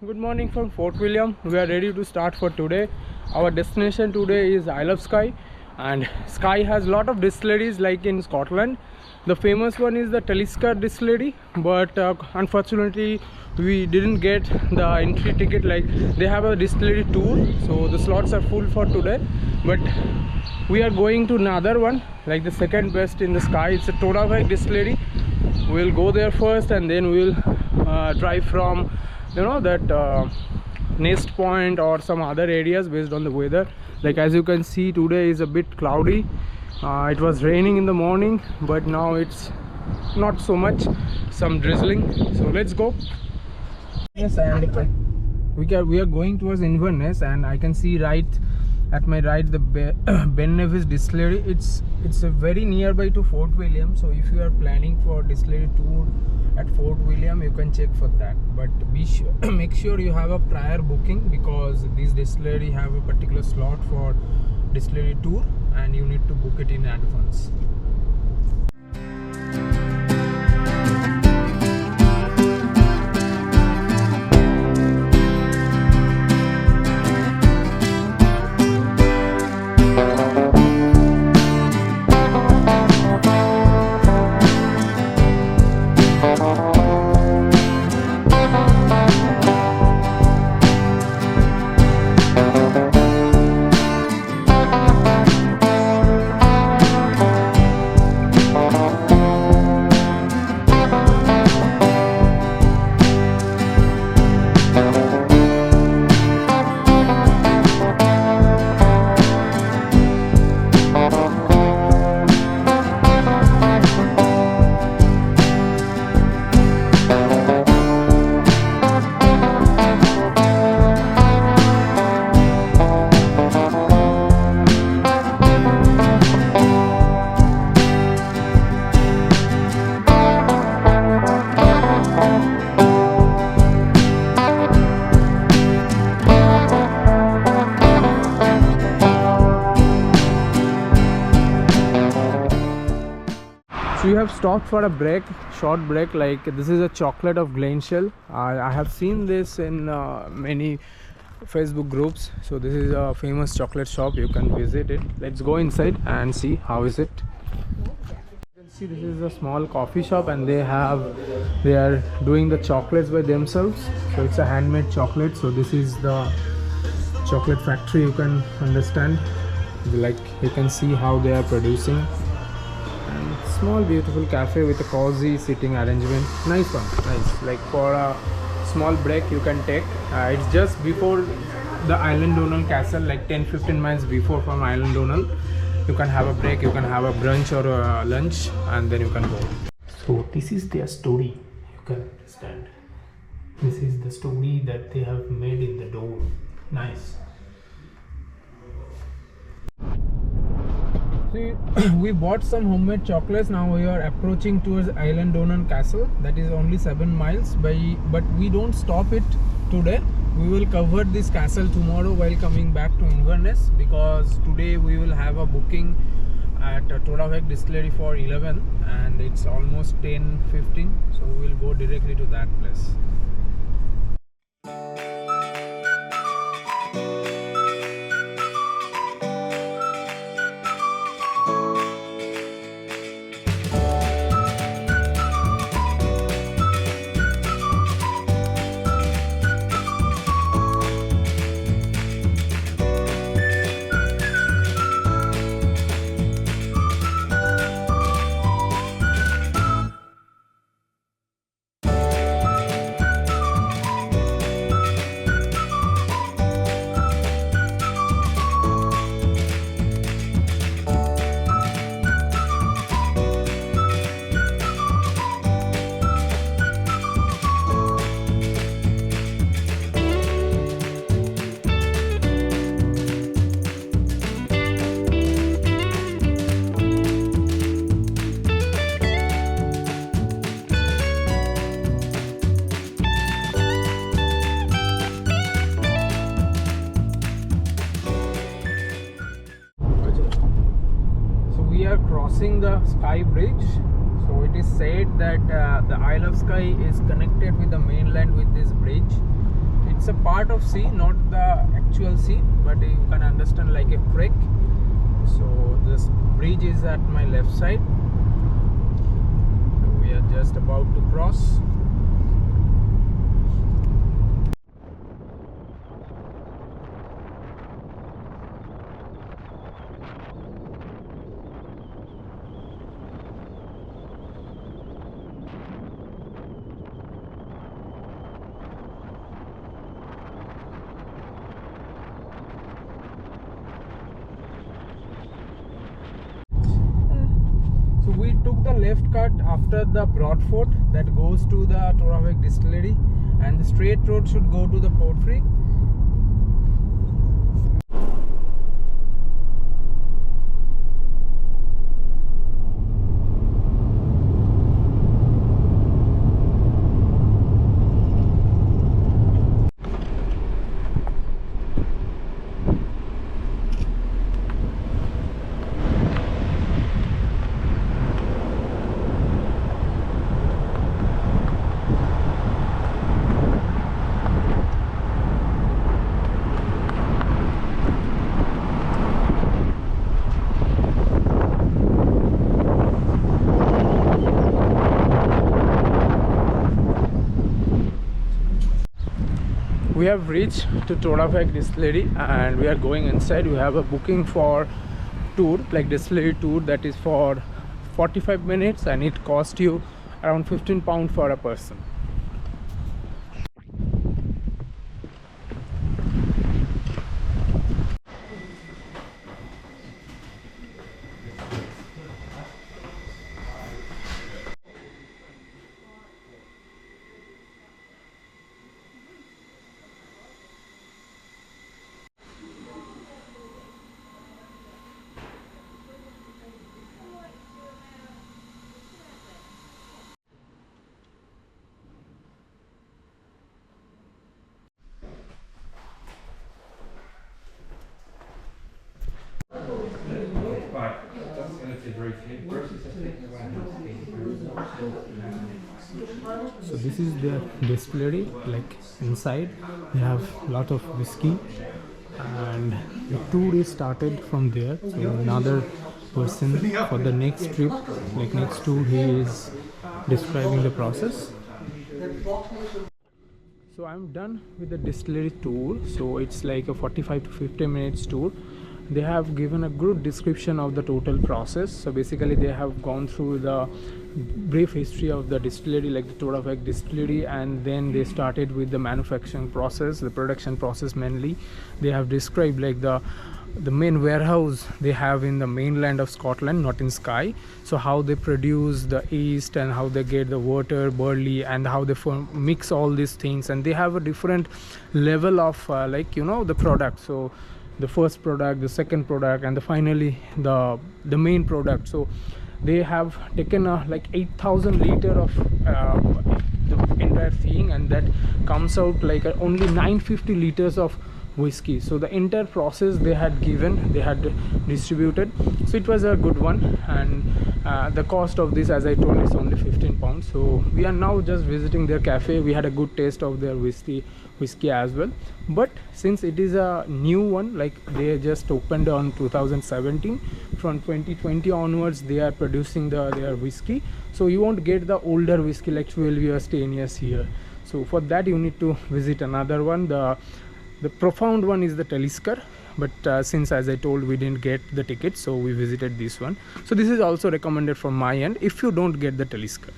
Good morning from Fort William. We are ready to start for today. Our destination today is Isle of Skye, and Skye has a lot of distilleries like in Scotland. The famous one is the Talisker Distillery, but unfortunately we didn't get the entry ticket. Like, they have a distillery tour, so the slots are full for today, but we are going to another one, like the second best in the Skye. It's a Torabhaig Distillery. We'll go there first, and then we'll drive from that Nest Point or some other areas based on the weather. Like, as you can see, today is a bit cloudy. It was raining in the morning, but now it's not so much, some drizzling. So let's go. Yes, and we are going towards Inverness, and I can see right at my right the Ben Nevis Distillery. It's very nearby to Fort William, so if you are planning for distillery tour at Fort William, you can check for that. But be sure make sure you have a prior booking, because this distillery have a particular slot for distillery tour and you need to book it in advance. So we have stopped for a break, short break. Like, this is a chocolate of Glenshell. I have seen this in many Facebook groups. So this is a famous chocolate shop. You can visit it. Let's go inside and see how is it. You can see this is a small coffee shop, and they are doing the chocolates by themselves. So it's a handmade chocolate. So this is the chocolate factory. You can understand, like, you can see how they are producing. Small beautiful cafe with a cozy sitting arrangement. Nice one, nice. Like, for a small break you can take. It's just before the Island Donal Castle, like 10-15 miles before from Island Donal. You can have a break, you can have a brunch or a lunch, and then you can go. So this is their story, you can understand. This is the story that they have made in the door. Nice. We bought some homemade chocolates. Now we are approaching towards Island Donal Castle. That is only 7 miles but we don't stop it today. We will cover this castle tomorrow while coming back to Inverness, because today we will have a booking at Torabhaig Distillery for 11, and it's almost 10:15, so we will go directly to that place. crossing the Skye Bridge. So it is said that the Isle of Skye is connected with the mainland with this bridge. It's it's a part of sea, not the actual sea, but you can understand like a creek. So this bridge is at my left side. So we are just about to cross. So we took the left cut after the broad fort that goes to the Torabhaig Distillery, and the straight road should go to the pottery. We have reached to Torabhaig Distillery and we are going inside. We have a booking for tour, like distillery tour, that is for 45 minutes and it cost you around £15 for a person. So this is the distillery, like inside they have a lot of whiskey and the tour is started from there. So another person for the next trip, like next tour, he is describing the process. So I'm done with the distillery tour. So it's like a 45 to 50 minutes tour. They have given a good description of the total process. So basically they have gone through the brief history of the distillery, like the Torabhaig Distillery, and then they started with the manufacturing process, the production process mainly. They have described like the main warehouse they have in the mainland of Scotland, not in Skye. So how they produce the yeast and how they get the water, barley, and how they mix all these things, and they have a different level of like, you know, the product. So the first product, the second product, and finally the main product. So they have taken like 8,000 liter of the entire thing, and that comes out like only 950 liters of whiskey. So the entire process they had distributed. So it was a good one, and the cost of this, as I told, is only £15. So we are now just visiting their cafe. We had a good taste of their whiskey as well, but since it is a new one, like they just opened on 2017, from 2020 onwards they are producing their whiskey. So you won't get the older whiskey like 12 years, 10 years here. So for that you need to visit another one. The profound one is the Talisker, but since, as I told, we didn't get the ticket, so we visited this one. So this is also recommended from my end if you don't get the Talisker.